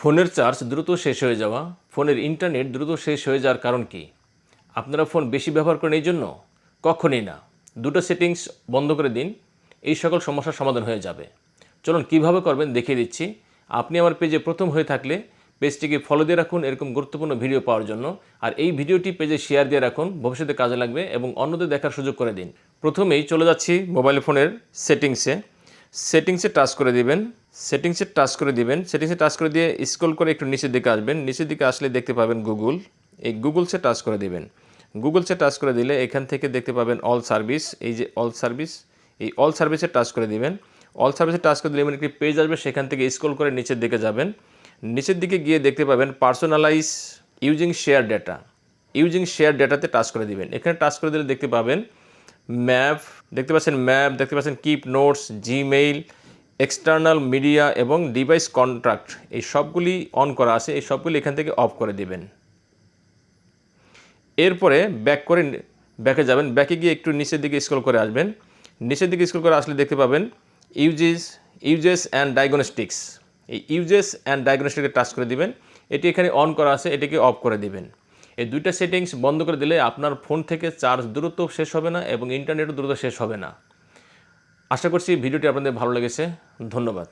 ফোনের চার্জ দ্রুত শেষ হয়ে যাওয়া, ফোনের ইন্টারনেট দ্রুত শেষ হয়ে যাওয়ার কারণ কি? আপনারা ফোন বেশি ব্যবহার করেন এই জন্য? কখনই না। দুটো সেটিংস বন্ধ করে দিন, এই সকল সমস্যার সমাধান হয়ে যাবে। চলুন কীভাবে করবেন দেখিয়ে দিচ্ছি। আপনি আমার পেজে প্রথম হয়ে থাকলে পেজটিকে ফলো দিয়ে রাখুন এরকম গুরুত্বপূর্ণ ভিডিও পাওয়ার জন্য। আর এই ভিডিওটি পেজে শেয়ার দিয়ে রাখুন, ভবিষ্যতে কাজে লাগবে এবং অন্যদের দেখার সুযোগ করে দিন। প্রথমেই চলে যাচ্ছি মোবাইল ফোনের সেটিংসে টাচ করে দিবেন। সেটিংসে টাচ করে দিয়ে স্ক্রল করে একটু নিচের দিকে আসবেন। নিচের দিকে আসলে দেখতে পাবেন গুগল। এই গুগলসে টাচ করে দিবেন। গুগলসে টাচ করে দিলে এখান থেকে দেখতে পাবেন অল সার্ভিস। এই যে অল সার্ভিস, এই অল সার্ভিসে টাচ করে দিবেন। অল সার্ভিসে টাচ করে দিলে এমন একটি পেজ আসবে, সেখান থেকে স্ক্রল করে নিচের দিকে যাবেন। নিচের দিকে গিয়ে দেখতে পাবেন personalize using share data. Using share ডেটাতে টাচ করে দিবেন। এখানে টাচ করে দিলে দেখতে পাবেন ম্যাপ, দেখতে পাচ্ছেন keep notes, Gmail, external media এবং ডিভাইস কন্ট্রাক্ট, এই সবগুলি অন করা আছে। এই সবগুলি এখান থেকে অফ করে দিবেন। এরপরে ব্যাকে যাবেন। ব্যাকে গিয়ে একটু নিচের দিকে স্ক্রল করে আসবেন। নিচের দিকে স্ক্রল করে আসলে দেখতে পাবেন ইউজেস অ্যান্ড ডায়াগনস্টিক্স। এই ইউজেস অ্যান্ড ডায়াগনস্টিক্সে টাচ করে দিবেন। এটি এখানে অন করা আছে, এটিকে অফ করে দিবেন। এই দুইটা সেটিংস বন্ধ করে দিলে আপনার ফোন থেকে চার্জ দ্রুত শেষ হবে না এবং ইন্টারনেটও দ্রুত শেষ হবে না। আশা করছি ভিডিওটি আপনাদের ভালো লেগেছে। ধন্যবাদ।